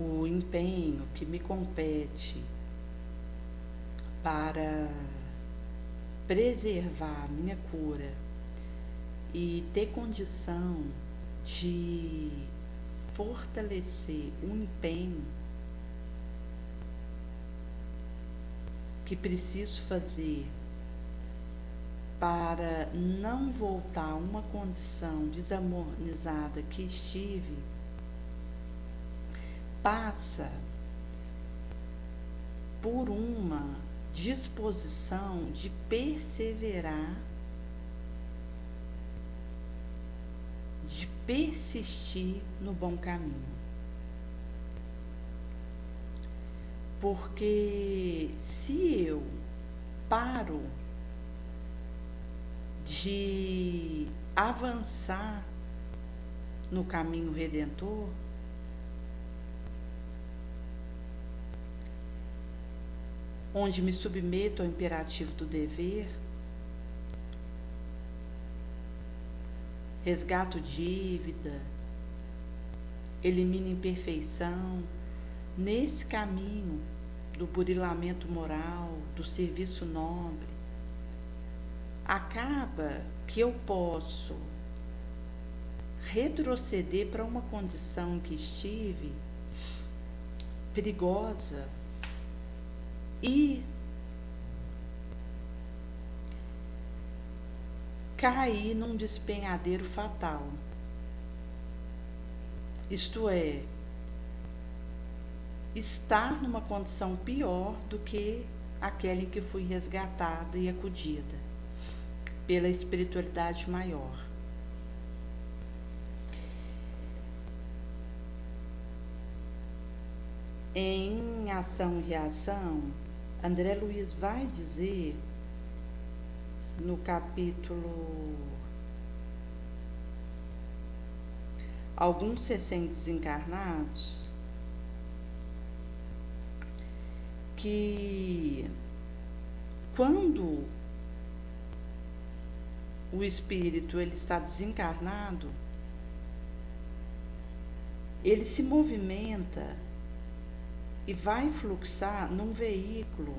o empenho que me compete para preservar a minha cura e ter condição de fortalecer o empenho que preciso fazer para não voltar a uma condição desarmonizada que estive, passa por uma disposição de perseverar, de persistir no bom caminho. Porque se eu paro de avançar no caminho redentor, onde me submeto ao imperativo do dever, resgato dívida, elimino imperfeição, nesse caminho do burilamento moral, do serviço nobre, acaba que eu posso retroceder para uma condição em que estive perigosa e cair num despenhadeiro fatal. Isto é, estar numa condição pior do que aquela em que fui resgatada e acudida pela espiritualidade maior. Em Ação e Reação, André Luiz vai dizer no capítulo Alguns Recém-Desencarnados que quando o espírito ele está desencarnado, ele se movimenta e vai fluxar num veículo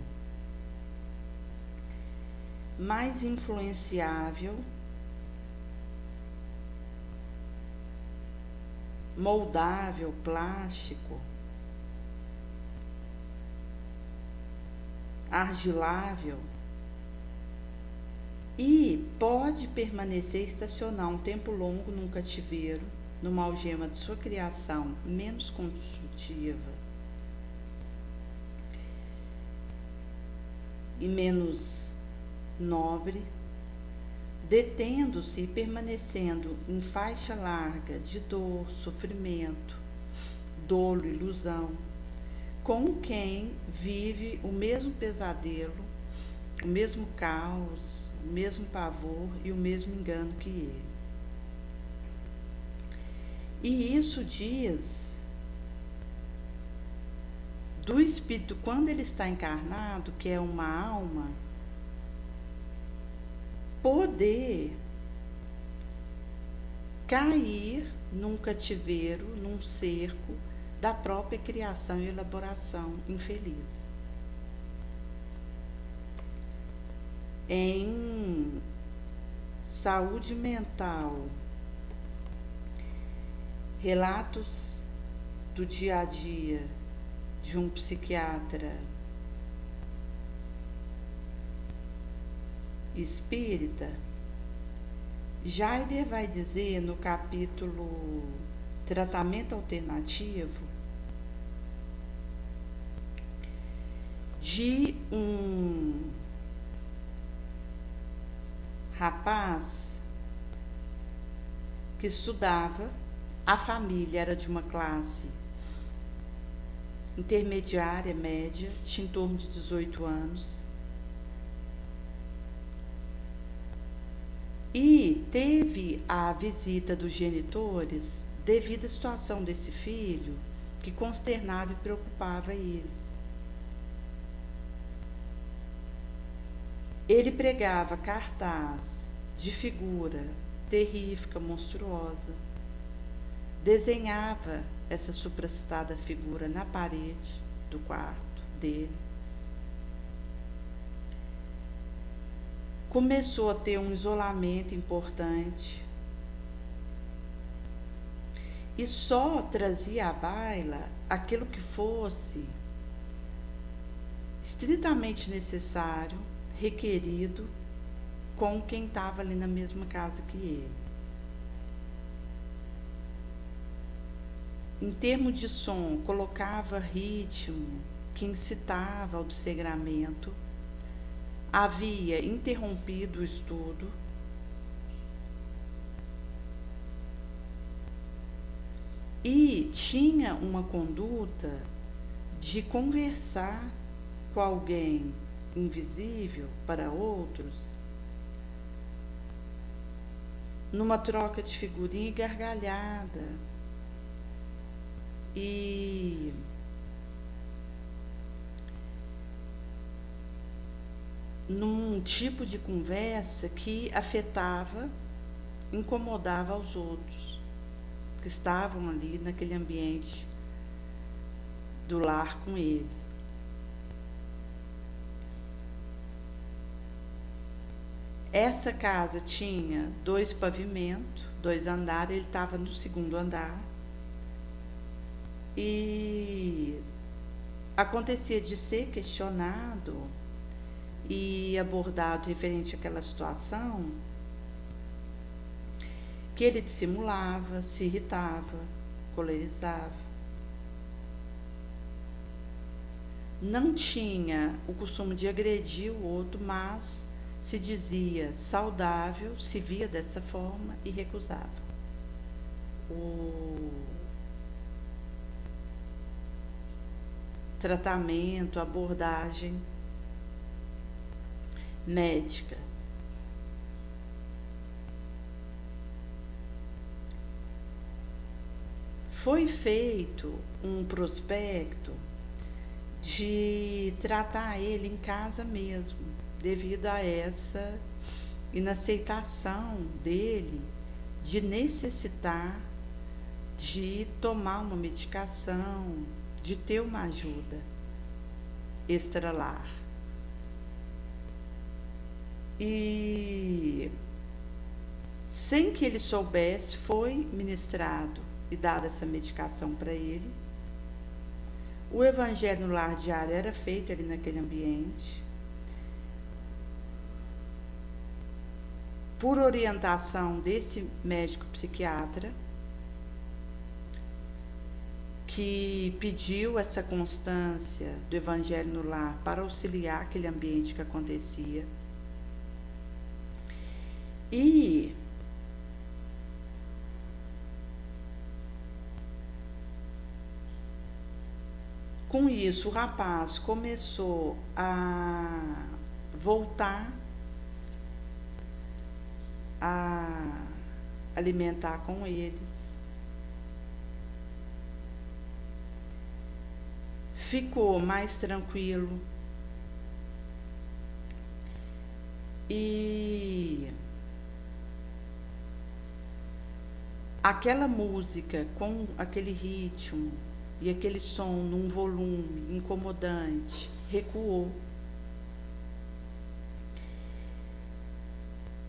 mais influenciável, moldável, plástico, argilável, e pode permanecer estacionar um tempo longo num cativeiro, numa algema de sua criação menos construtiva e menos nobre, detendo-se e permanecendo em faixa larga de dor, sofrimento, dolo, ilusão, com quem vive o mesmo pesadelo, o mesmo caos, o mesmo pavor e o mesmo engano que ele. E isso diz do espírito quando ele está encarnado, que é uma alma, poder cair num cativeiro, num cerco da própria criação e elaboração infeliz. Em Saúde Mental, relatos do dia a dia de um psiquiatra espírita, Jaider vai dizer no capítulo Tratamento Alternativo de um rapaz que estudava, a família era de uma classe intermediária, média, tinha em torno de 18 anos, e teve a visita dos genitores devido à situação desse filho que consternava e preocupava eles. Ele pregava cartaz de figura terrífica, monstruosa, desenhava essa supracitada figura na parede do quarto dele. Começou a ter um isolamento importante e só trazia à baila aquilo que fosse estritamente necessário, requerido, com quem estava ali na mesma casa que ele. Em termos de som, colocava ritmo que incitava ao dessegramento, havia interrompido o estudo, e tinha uma conduta de conversar com alguém invisível para outros, numa troca de figurinha e gargalhada, e num tipo de conversa que afetava, incomodava aos outros que estavam ali naquele ambiente do lar com ele. Essa casa tinha 2 pavimentos, 2 andares, ele estava no 2º andar. E acontecia de ser questionado e abordado referente àquela situação, que ele dissimulava, se irritava, colerizava. Não tinha o costume de agredir o outro, mas se dizia saudável, se via dessa forma e recusava. O tratamento, abordagem médica. Foi feito um prospecto de tratar ele em casa mesmo, devido a essa inaceitação dele de necessitar de tomar uma medicação, de ter uma ajuda extralar. E sem que ele soubesse, foi ministrado e dada essa medicação para ele. O evangelho no lar diário era feito ali naquele ambiente, por orientação desse médico psiquiatra, que pediu essa constância do evangelho no lar para auxiliar aquele ambiente que acontecia. E com isso, o rapaz começou a voltar a alimentar com eles. Ficou mais tranquilo. E aquela música com aquele ritmo e aquele som num volume incomodante recuou.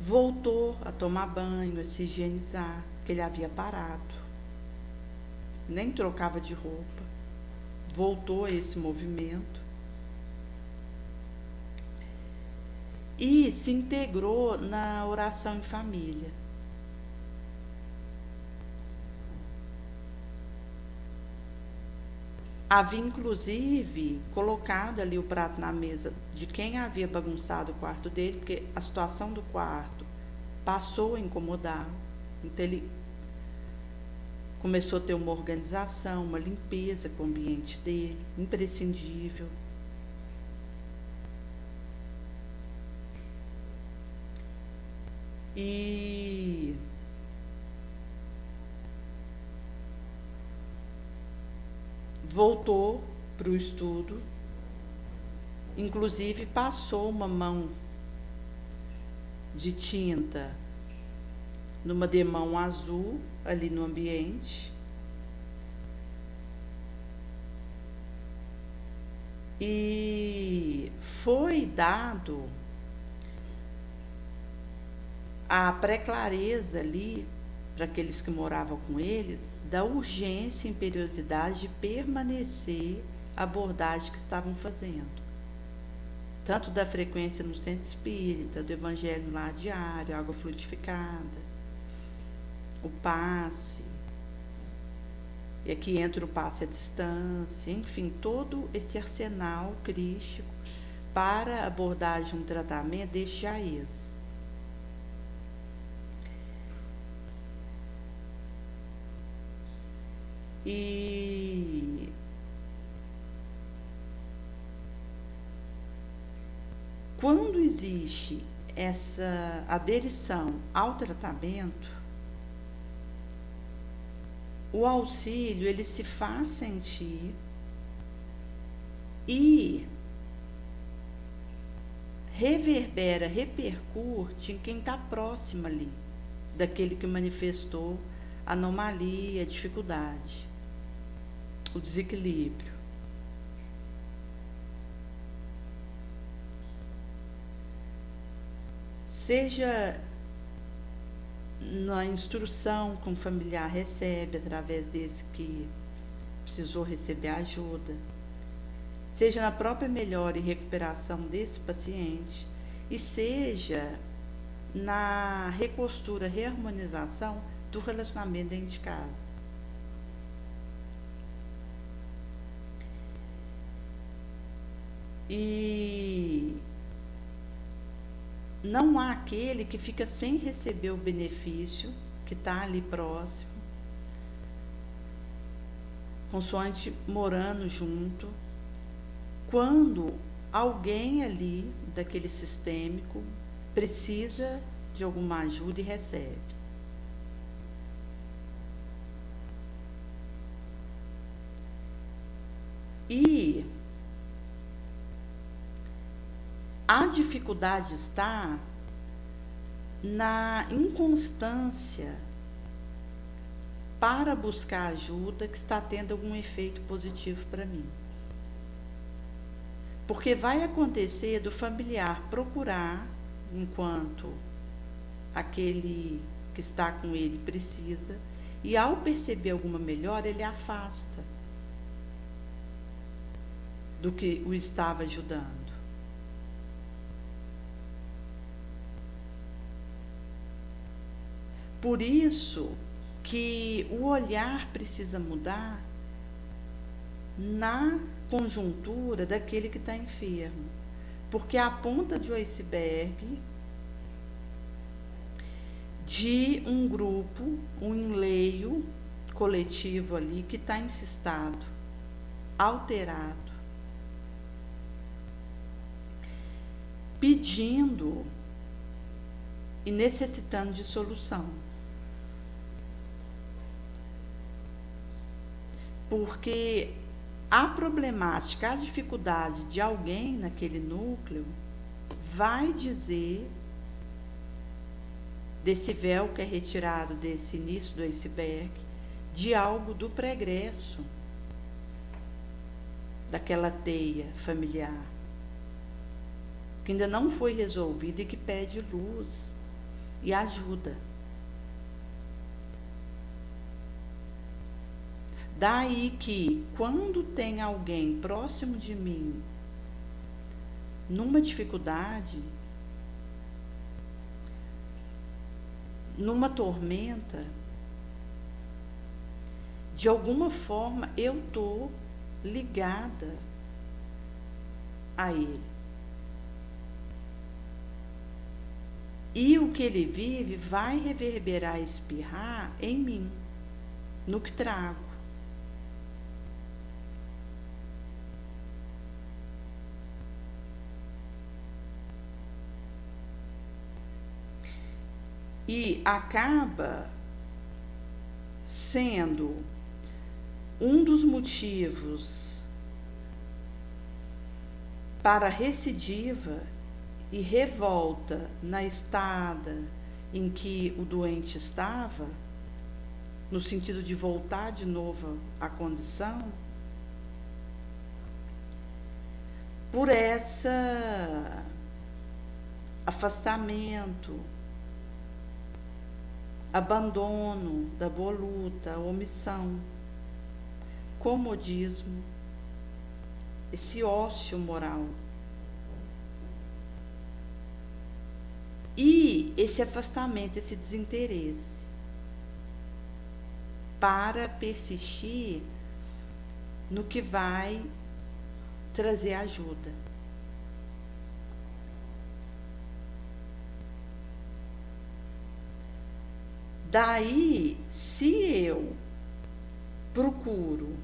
Voltou a tomar banho, a se higienizar, que ele havia parado. Nem trocava de roupa. Voltou a esse movimento. E se integrou na oração em família. Havia, inclusive, colocado ali o prato na mesa de quem havia bagunçado o quarto dele, porque a situação do quarto passou a incomodá-lo. Então, ele começou a ter uma organização, uma limpeza com o ambiente dele, imprescindível. E voltou para o estudo, inclusive passou uma mão de tinta numa demão azul ali no ambiente, E foi dado a pré-clareza ali, para aqueles que moravam com ele, da urgência e imperiosidade de permanecer a abordagem que estavam fazendo. Tanto da frequência no centro espírita, do evangelho no lar diário, água frutificada, o passe, e aqui entra o passe à distância, enfim, todo esse arsenal crístico para a abordagem de um tratamento deste jaez. E quando existe essa aderição ao tratamento, o auxílio ele se faz sentir e reverbera, repercute em quem está próximo ali, daquele que manifestou a anomalia, a dificuldade, o desequilíbrio. Seja na instrução que um familiar recebe através desse que precisou receber ajuda, seja na própria melhora e recuperação desse paciente, e seja na recostura, reharmonização do relacionamento dentro de casa. E não há aquele que fica sem receber o benefício, que está ali próximo, consoante morando junto, quando alguém ali daquele sistêmico precisa de alguma ajuda e recebe. E a dificuldade está na inconstância para buscar ajuda que está tendo algum efeito positivo para mim. Porque vai acontecer do familiar procurar, enquanto aquele que está com ele precisa, e ao perceber alguma melhora, ele afasta do que o estava ajudando. Por isso que o olhar precisa mudar na conjuntura daquele que está enfermo, porque a ponta de um iceberg de um grupo, um enleio coletivo ali que está encistado, alterado, pedindo e necessitando de solução. Porque a problemática, a dificuldade de alguém naquele núcleo vai dizer desse véu que é retirado desse início do iceberg, de algo do pregresso daquela teia familiar, que ainda não foi resolvida e que pede luz e ajuda. Daí que, quando tem alguém próximo de mim numa dificuldade, numa tormenta, de alguma forma eu estou ligada a ele. E o que ele vive vai reverberar, espirrar em mim, no que trago. E acaba sendo um dos motivos para recidiva e revolta na estada em que o doente estava, no sentido de voltar de novo à condição, por esse afastamento, abandono da boa luta, omissão, comodismo, esse ócio moral. E esse afastamento, esse desinteresse, para persistir no que vai trazer ajuda. Daí, se eu procuro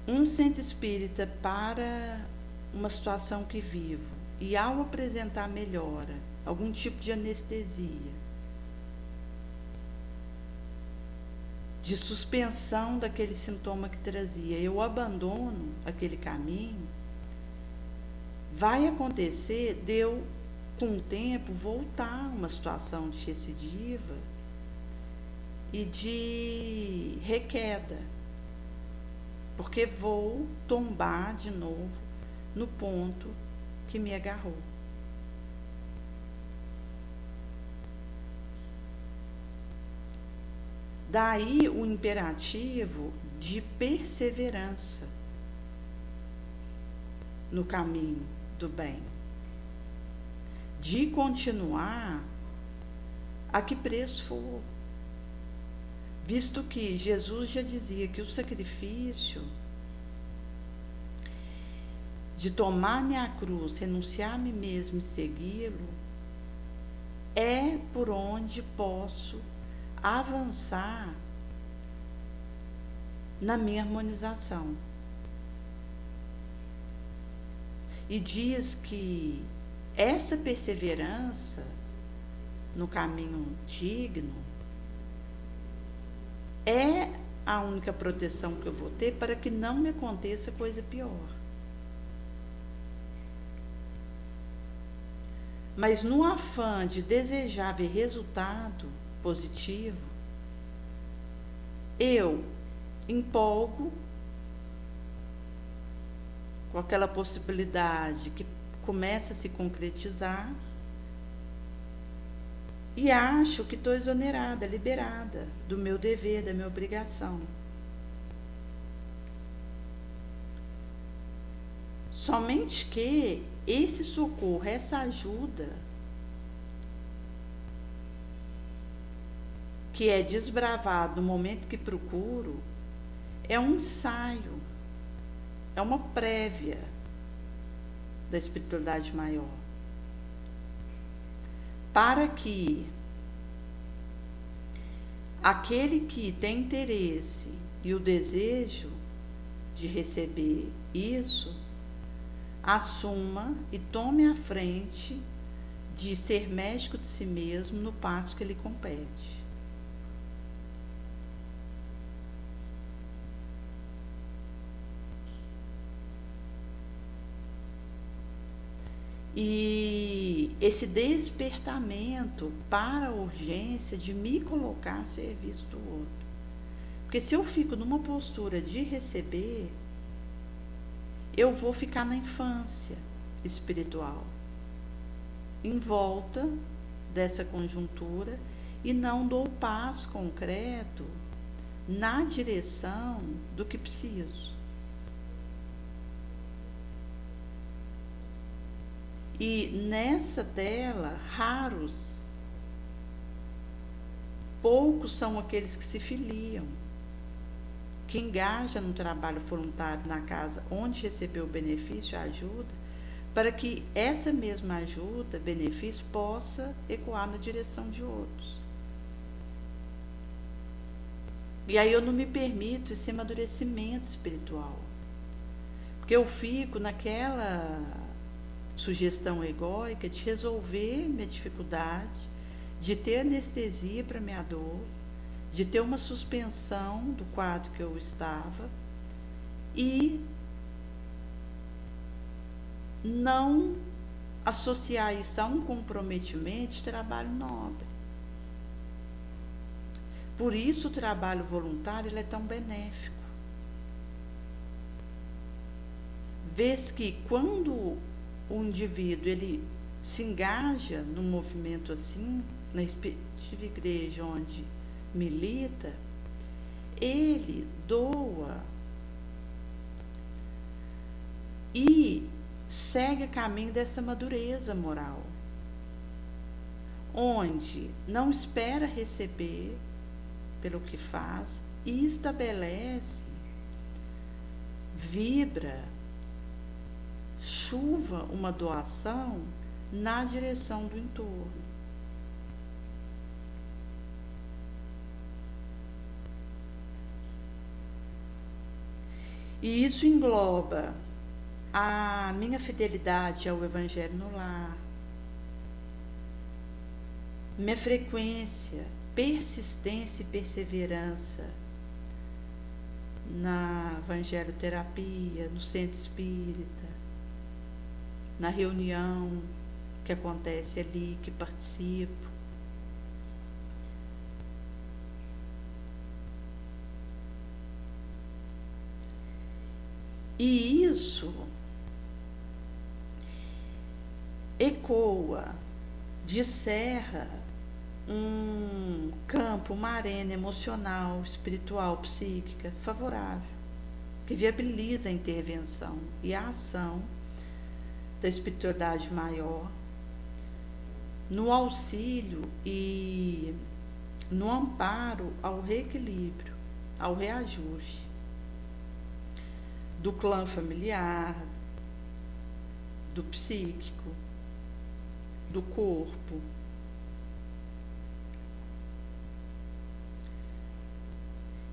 um centro espírita para uma situação que vivo, e ao apresentar melhora, algum tipo de anestesia, de suspensão daquele sintoma que trazia, eu abandono aquele caminho, vai acontecer de eu, com o tempo, voltar a uma situação de recidiva e de requeda, porque vou tombar de novo no ponto que me agarrou. Daí o imperativo de perseverança no caminho do bem, de continuar a que preço for, visto que Jesus já dizia que o sacrifício de tomar minha cruz, renunciar a mim mesmo e segui-lo, é por onde posso avançar na minha harmonização. E diz que essa perseverança no caminho digno é a única proteção que eu vou ter para que não me aconteça coisa pior. Mas no afã de desejar ver resultado positivo, eu empolgo com aquela possibilidade que começa a se concretizar e acho que estou exonerada, liberada do meu dever, da minha obrigação. Somente que esse socorro, essa ajuda, que é desbravado no momento que procuro, é um ensaio, é uma prévia da espiritualidade maior, para que aquele que tem interesse e o desejo de receber isso, assuma e tome a frente de ser médico de si mesmo no passo que lhe compete. E esse despertamento para a urgência de me colocar a serviço do outro. Porque se eu fico numa postura de receber, eu vou ficar na infância espiritual, em volta dessa conjuntura, e não dou o passo concreto na direção do que preciso. E nessa tela, poucos são aqueles que se filiam, que engajam no trabalho voluntário na casa onde recebeu o benefício, a ajuda, para que essa mesma ajuda, benefício, possa ecoar na direção de outros. E aí eu não me permito esse amadurecimento espiritual, porque eu fico naquela sugestão egóica de resolver minha dificuldade, de ter anestesia para minha dor, de ter uma suspensão do quadro que eu estava e não associar isso a um comprometimento de trabalho nobre. Por isso o trabalho voluntário ele é tão benéfico. vez que quando o indivíduo ele se engaja num movimento assim, na respectiva igreja onde milita, ele doa e segue o caminho dessa madureza moral, onde não espera receber pelo que faz e estabelece, vibra, chuva uma doação na direção do entorno. E isso engloba a minha fidelidade ao Evangelho no lar, minha frequência, persistência e perseverança na evangeloterapia, no centro espírita, na reunião que acontece ali, que participo. E isso ecoa, descerra um campo, uma arena emocional, espiritual, psíquica favorável, que viabiliza a intervenção e a ação da espiritualidade maior no auxílio e no amparo ao reequilíbrio, ao reajuste do clã familiar, do psíquico, do corpo.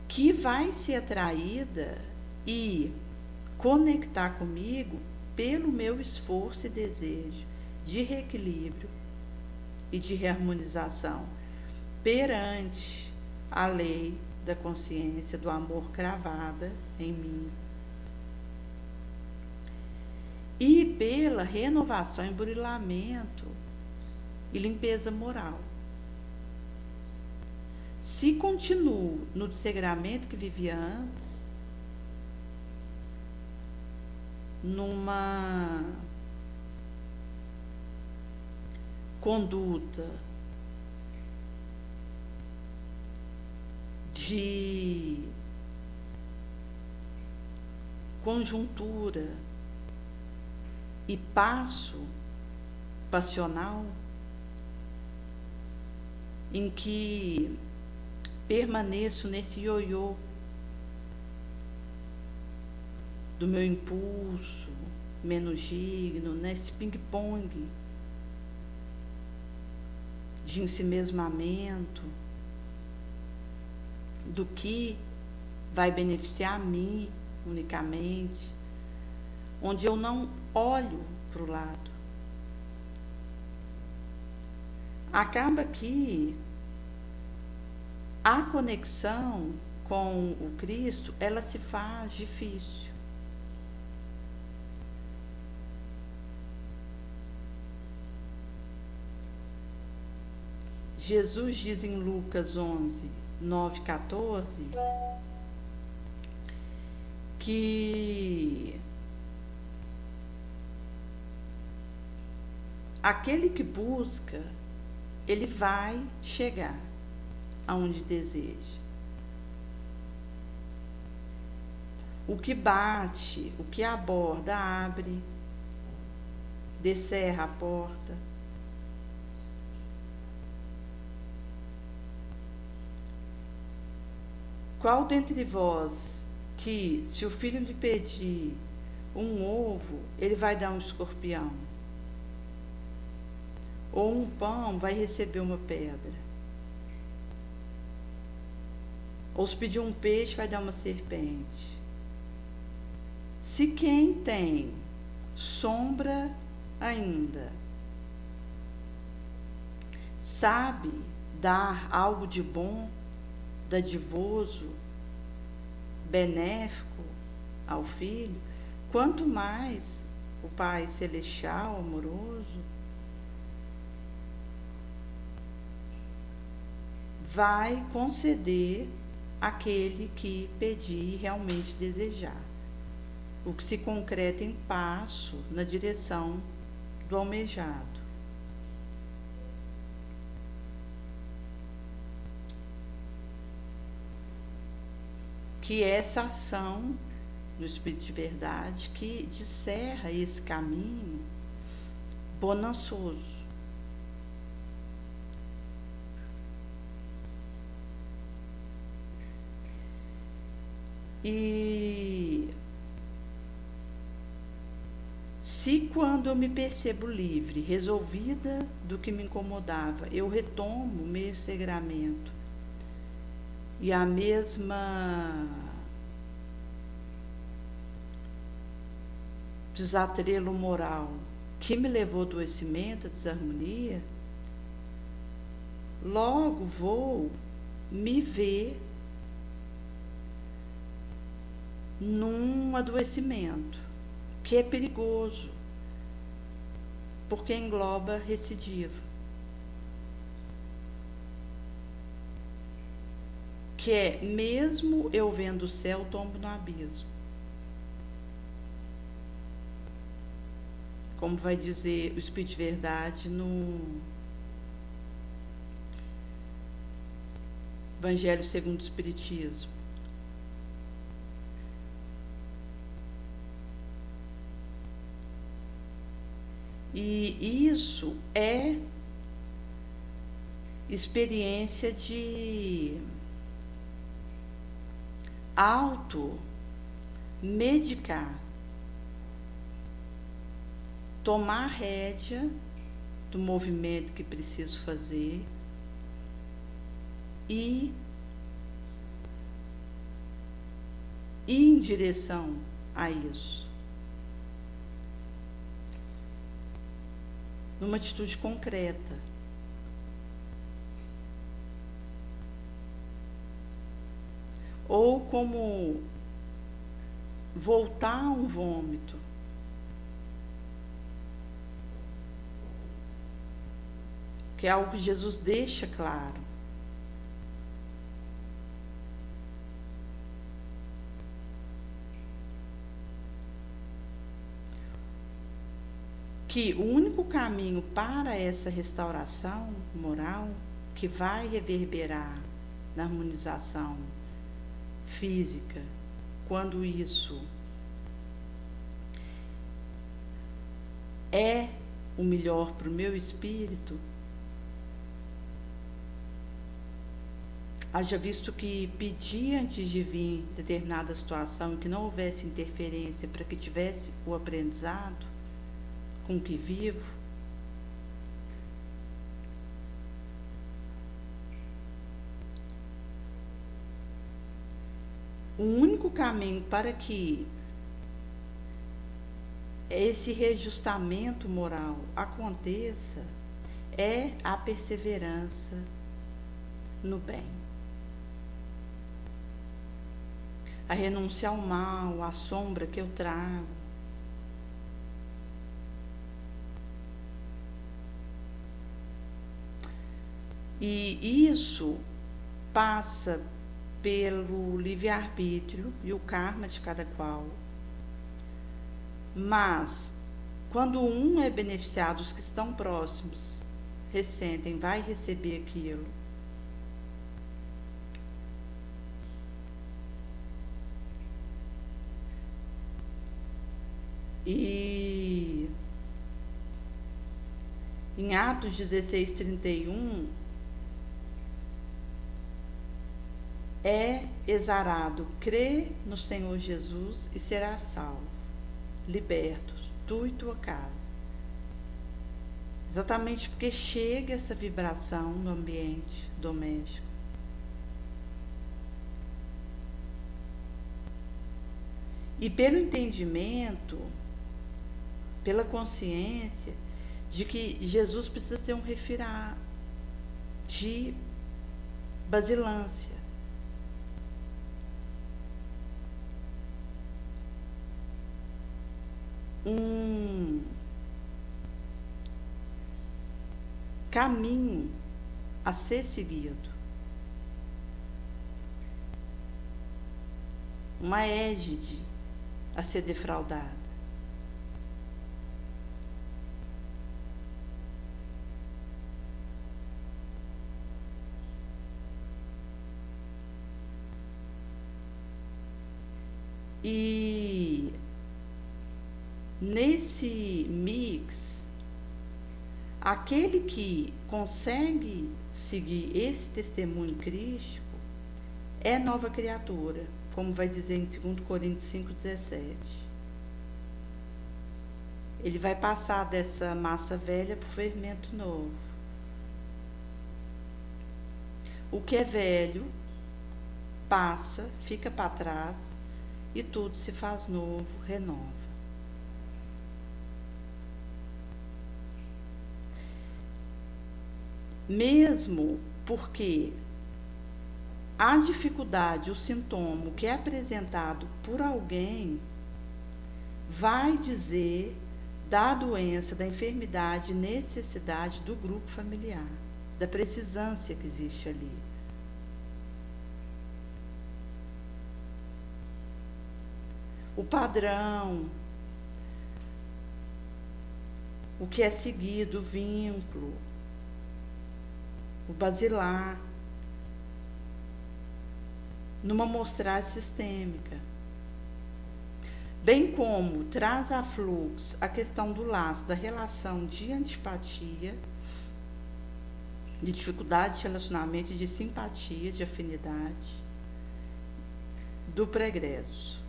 Que vai ser atraída e conectar comigo pelo meu esforço e desejo de reequilíbrio e de reharmonização perante a lei da consciência, do amor cravada em mim. E pela renovação e burilamento e limpeza moral. Se continuo no desregramento que vivia antes, numa conduta de conjuntura e passo passional, em que permaneço nesse ioiô do meu impulso menos digno, nesse ping-pong de ensimesmamento do que vai beneficiar a mim unicamente, onde eu não olho para o lado. Acaba que a conexão com o Cristo, ela se faz difícil. Jesus diz em Lucas 11, 9, 14, que aquele que busca, ele vai chegar aonde deseja. O que bate, o que aborda, abre, descerra a porta. Qual dentre vós que, se o filho lhe pedir um ovo, ele vai dar um escorpião? Ou um pão, vai receber uma pedra? Ou se pedir um peixe, vai dar uma serpente? Se quem tem sombra ainda sabe dar algo de bom, dadivoso, benéfico ao filho, quanto mais o Pai Celestial, amoroso, vai conceder aquele que pedir e realmente desejar. o que se concreta em passo na direção do almejado. Que é essa ação do Espírito de Verdade que descerra esse caminho bonançoso. E se quando eu me percebo livre, resolvida do que me incomodava, eu retomo o meu segramento e a mesma desatrelo moral que me levou ao adoecimento, à desarmonia, logo vou me ver num adoecimento que é perigoso, porque engloba recidiva, que é mesmo eu vendo o céu, tombo no abismo. Como vai dizer o Espírito de Verdade no Evangelho segundo o Espiritismo. E isso é experiência de auto-medicar, tomar a rédea do movimento que preciso fazer e ir em direção a isso. Numa atitude concreta. Ou como voltar a um vômito. Que é algo que Jesus deixa claro. Que o único caminho para essa restauração moral, que vai reverberar na harmonização física, quando isso é o melhor para o meu espírito, haja visto que pedir antes de vir determinada situação, que não houvesse interferência para que tivesse o aprendizado com que vivo, o único caminho para que esse reajustamento moral aconteça é a perseverança no bem. A renúncia ao mal, à sombra que eu trago. E isso passa pelo livre-arbítrio e o karma de cada qual. Mas, quando um é beneficiado, os que estão próximos ressentem, vai receber aquilo. E em Atos 16:31, é exarado, crê no Senhor Jesus e será salvo, libertos, tu e tua casa. Exatamente porque chega essa vibração no ambiente doméstico. E pelo entendimento, pela consciência de que Jesus precisa ser um refirar de basilância. Um caminho a ser seguido, uma égide a ser defraudada. E nesse mix, aquele que consegue seguir esse testemunho crístico é nova criatura, como vai dizer em 2 Coríntios 5,17. Ele vai passar dessa massa velha para o fermento novo. O que é velho passa, fica para trás e tudo se faz novo, renova. Mesmo porque a dificuldade, o sintoma que é apresentado por alguém vai dizer da doença, da enfermidade, necessidade do grupo familiar, da precisância que existe ali. O padrão, o que é seguido, o vínculo, o basilar, numa amostragem sistêmica. Bem como traz a fluxo a questão do laço, da relação de antipatia, de dificuldade de relacionamento, de simpatia, de afinidade, do pregresso,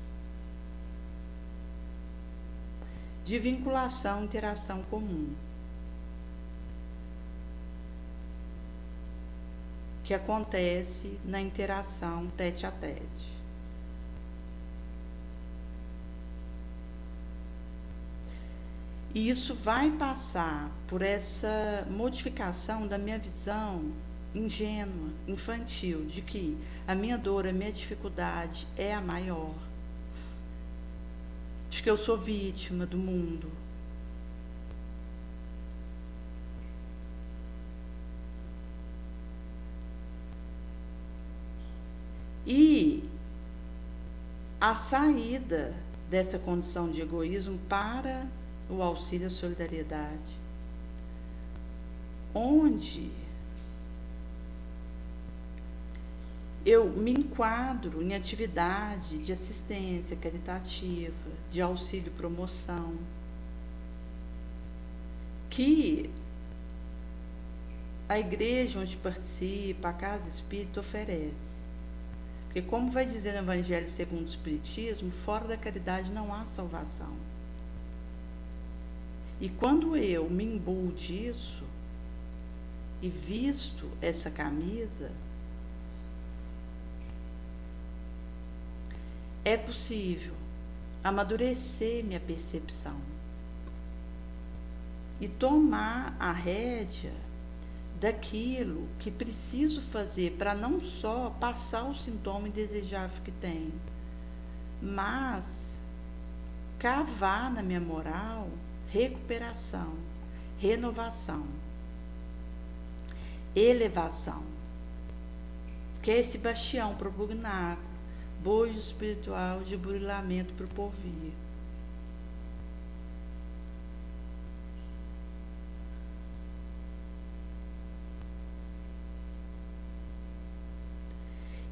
de vinculação, interação comum, que acontece na interação tete a tete. E isso vai passar por essa modificação da minha visão ingênua, infantil, de que a minha dor, a minha dificuldade é a maior, de que eu sou vítima do mundo. E a saída dessa condição de egoísmo para o auxílio à solidariedade, onde eu me enquadro em atividade de assistência caritativa, de auxílio promoção, que a igreja onde participa, a Casa Espírita, oferece. Porque, como vai dizer no Evangelho segundo o Espiritismo, fora da caridade não há salvação. E quando eu me imbuo disso e visto essa camisa, é possível amadurecer minha percepção e tomar a rédea daquilo que preciso fazer para não só passar o sintoma indesejável que tenho, mas cavar na minha moral recuperação, renovação, elevação, que é esse bastião propugnáculo, bojo espiritual de burilamento para o porvir.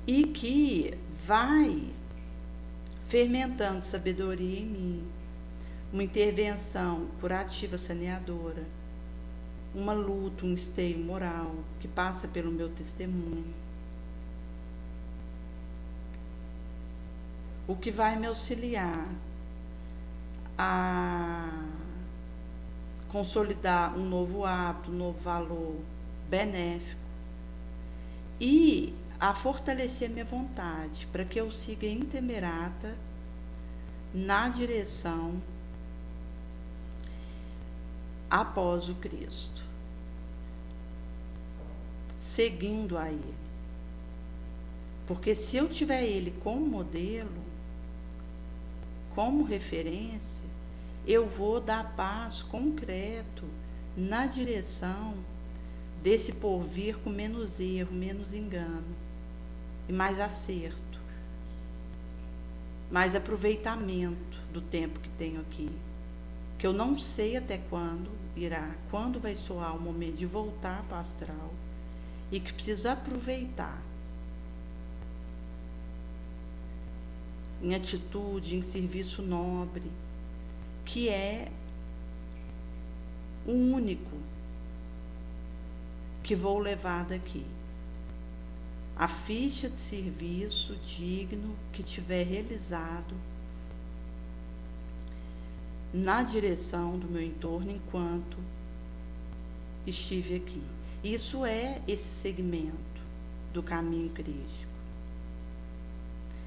E que vai fermentando sabedoria em mim, uma intervenção curativa saneadora, uma luta, um esteio moral que passa pelo meu testemunho, o que vai me auxiliar a consolidar um novo hábito, um novo valor benéfico e a fortalecer minha vontade para que eu siga intemerata na direção após o Cristo, seguindo a Ele. Porque se eu tiver Ele como modelo, como referência, eu vou dar passo concreto na direção desse porvir com menos erro, menos engano e mais acerto. mais aproveitamento do tempo que tenho aqui, que eu não sei até quando irá, quando vai soar o momento de voltar para o astral, e que preciso aproveitar em atitude, em serviço nobre, que é o único que vou levar daqui. A ficha de serviço digno que tiver realizado na direção do meu entorno enquanto estive aqui. Isso é esse segmento do caminho crístico,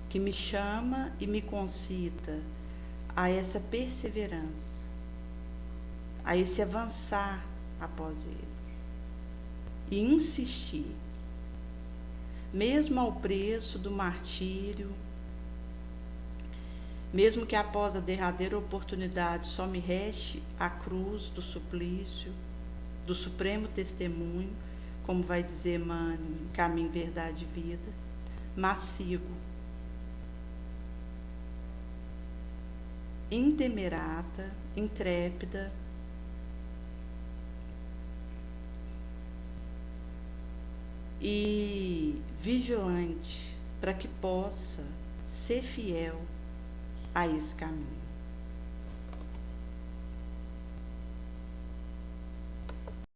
que me chama e me concita a essa perseverança, a esse avançar após ele e insistir, mesmo ao preço do martírio, mesmo que após a derradeira oportunidade só me reste a cruz do suplício, do supremo testemunho, como vai dizer Emmanuel em Caminho, Verdade e Vida, mas sigo intemerata, intrépida, e vigilante para que possa ser fiel a esse caminho.